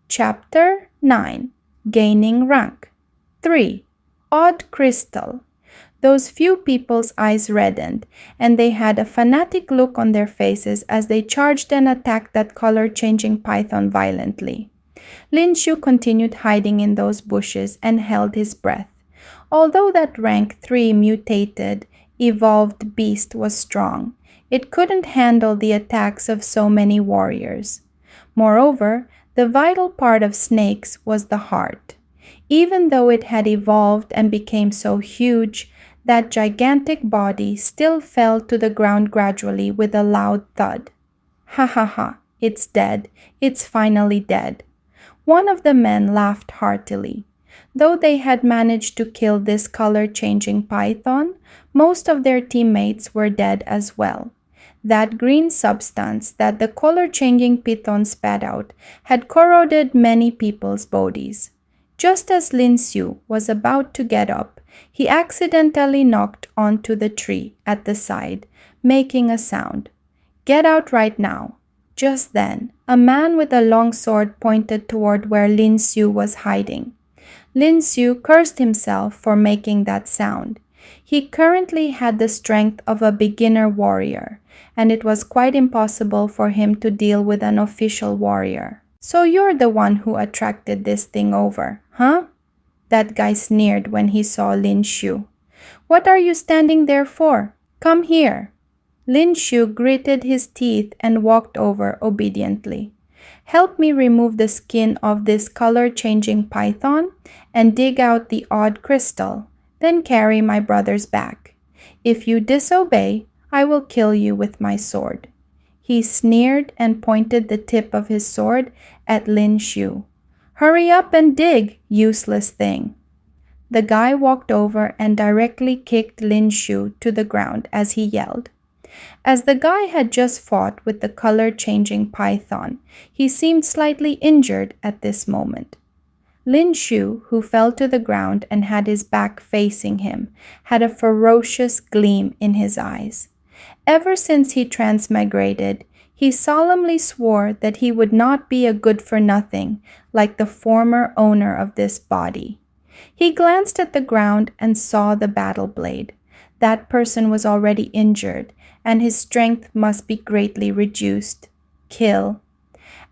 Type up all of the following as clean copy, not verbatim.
Chapter 9. Gaining Rank. 3. Odd Crystal. Those few people's eyes reddened, and they had a fanatic look on their faces as they charged and attacked that color-changing python violently. Lin Xiu continued hiding in those bushes and held his breath. Although that rank 3 mutated, evolved beast was strong, it couldn't handle the attacks of so many warriors. Moreover, the vital part of snakes was the heart. Even though it had evolved and became so huge, that gigantic body still fell to the ground gradually with a loud thud. Ha ha ha, it's dead, it's finally dead. One of the men laughed heartily. Though they had managed to kill this color-changing python, most of their teammates were dead as well. That green substance that the color-changing python spat out had corroded many people's bodies. Just as Lin Xiu was about to get up, he accidentally knocked onto the tree at the side, making a sound. "Get out right now." Just then, a man with a long sword pointed toward where Lin Xiu was hiding. Lin Xiu cursed himself for making that sound. He currently had the strength of a beginner warrior, and it was quite impossible for him to deal with an official warrior. "So you're the one who attracted this thing over, huh?" That guy sneered when he saw Lin Xiu. "What are you standing there for? Come here." Lin Xiu gritted his teeth and walked over obediently. "Help me remove the skin of this color-changing python and dig out the odd crystal, then carry my brothers back. If you disobey, I will kill you with my sword." He sneered and pointed the tip of his sword at Lin Xiu. "Hurry up and dig, useless thing." The guy walked over and directly kicked Lin Xiu to the ground as he yelled. As the guy had just fought with the color-changing python, he seemed slightly injured at this moment. Lin Xiu, who fell to the ground and had his back facing him, had a ferocious gleam in his eyes. Ever since he transmigrated, he solemnly swore that he would not be a good-for-nothing like the former owner of this body. He glanced at the ground and saw the battle blade. That person was already injured, and his strength must be greatly reduced. Kill.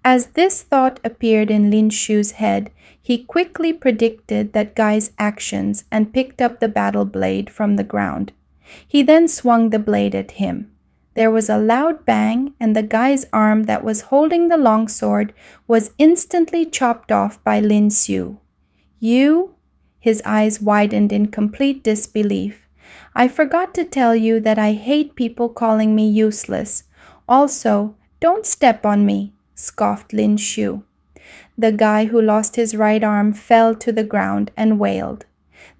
As this thought appeared in Lin Xiu's head, he quickly predicted that guy's actions and picked up the battle blade from the ground. He then swung the blade at him. There was a loud bang, and the guy's arm that was holding the long sword was instantly chopped off by Lin Xiu. "You?" His eyes widened in complete disbelief. "I forgot to tell you that I hate people calling me useless. Also, don't step on me," scoffed Lin Xiu. The guy who lost his right arm fell to the ground and wailed.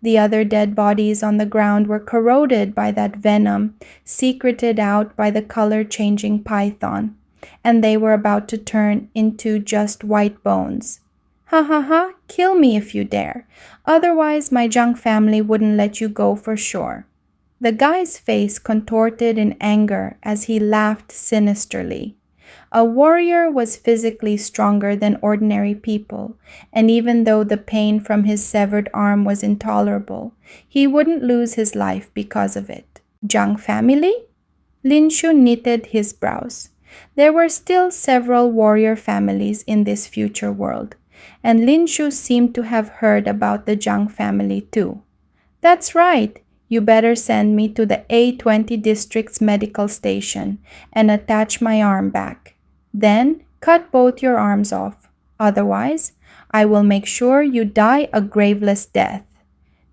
The other dead bodies on the ground were corroded by that venom secreted out by the color-changing python, and they were about to turn into just white bones. "Ha ha ha, kill me if you dare. Otherwise, my Zhang family wouldn't let you go for sure." The guy's face contorted in anger as he laughed sinisterly. A warrior was physically stronger than ordinary people, and even though the pain from his severed arm was intolerable, he wouldn't lose his life because of it. "Zhang family?" Lin Xiu knitted his brows. There were still several warrior families in this future world, and Lin Xiu seemed to have heard about the Zhang family too. "That's right. You better send me to the A20 district's medical station and attach my arm back. Then cut both your arms off. Otherwise, I will make sure you die a graveless death."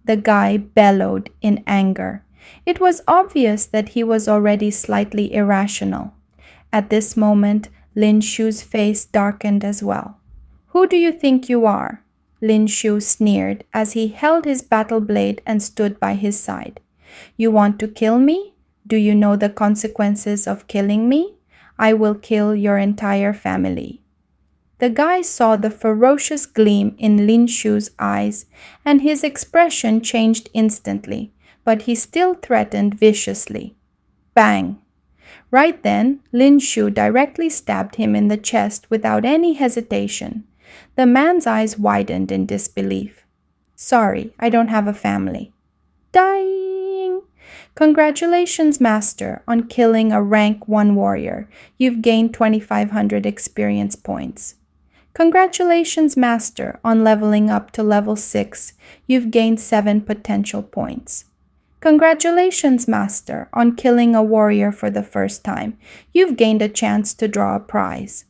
The guy bellowed in anger. It was obvious that he was already slightly irrational. At this moment, Lin Xiu's face darkened as well. "Who do you think you are?" Lin Xiu sneered as he held his battle blade and stood by his side. "You want to kill me? Do you know the consequences of killing me? I will kill your entire family." The guy saw the ferocious gleam in Lin Xiu's eyes, and his expression changed instantly, but he still threatened viciously. Bang! Right then, Lin Xiu directly stabbed him in the chest without any hesitation. The man's eyes widened in disbelief. Sorry, I don't have a family. Dying! Congratulations, Master, on killing a rank 1 warrior. You've gained 2,500 experience points. Congratulations, Master, on leveling up to level 6. You've gained 7 potential points. Congratulations, Master, on killing a warrior for the first time. You've gained a chance to draw a prize.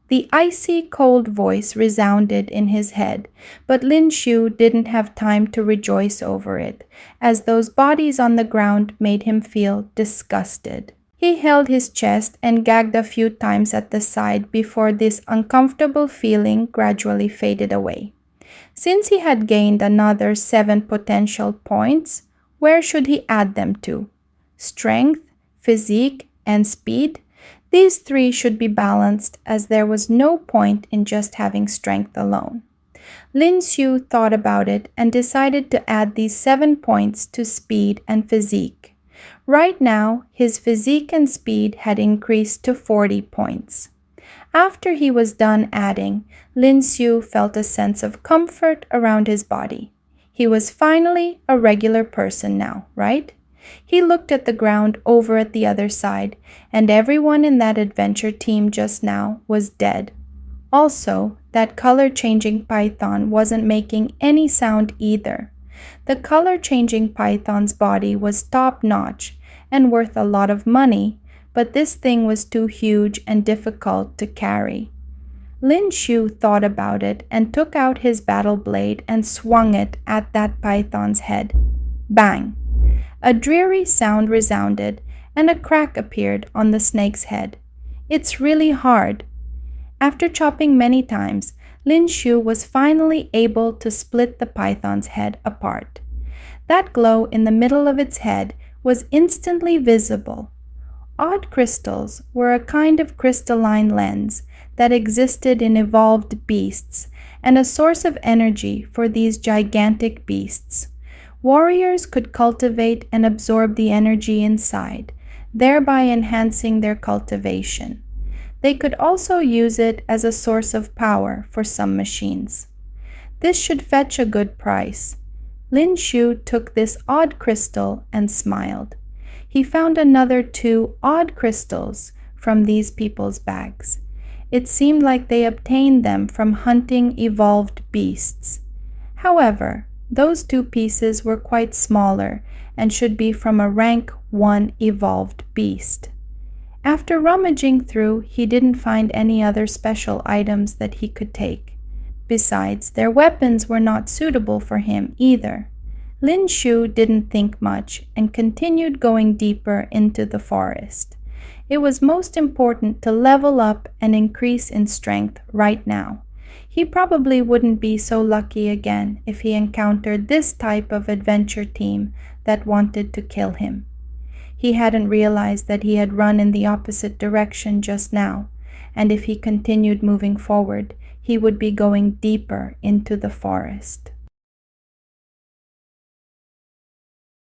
The icy cold voice resounded in his head, but Lin Xiu didn't have time to rejoice over it, as those bodies on the ground made him feel disgusted. He held his chest and gagged a few times at the side before this uncomfortable feeling gradually faded away. Since he had gained another 7 potential points, where should he add them to? Strength, physique, and speed? These 3 should be balanced, as there was no point in just having strength alone. Lin Xiu thought about it and decided to add these 7 points to speed and physique. Right now, his physique and speed had increased to 40 points. After he was done adding, Lin Xiu felt a sense of comfort around his body. He was finally a regular person now, right? He looked at the ground over at the other side, and everyone in that adventure team just now was dead. Also, that color-changing python wasn't making any sound either. The color-changing python's body was top-notch and worth a lot of money, but this thing was too huge and difficult to carry. Lin Xiu thought about it and took out his battle blade and swung it at that python's head. Bang! A dreary sound resounded, and a crack appeared on the snake's head. It's really hard. After chopping many times, Lin Xiu was finally able to split the python's head apart. That glow in the middle of its head was instantly visible. Odd crystals were a kind of crystalline lens that existed in evolved beasts and a source of energy for these gigantic beasts. Warriors could cultivate and absorb the energy inside, thereby enhancing their cultivation. They could also use it as a source of power for some machines. This should fetch a good price. Lin Xiu took this odd crystal and smiled. He found another 2 odd crystals from these people's bags. It seemed like they obtained them from hunting evolved beasts. However, those 2 pieces were quite smaller and should be from a rank 1 evolved beast. After rummaging through, he didn't find any other special items that he could take. Besides, their weapons were not suitable for him either. Lin Xiu didn't think much and continued going deeper into the forest. It was most important to level up and increase in strength right now. He probably wouldn't be so lucky again if he encountered this type of adventure team that wanted to kill him. He hadn't realized that he had run in the opposite direction just now, and if he continued moving forward, he would be going deeper into the forest.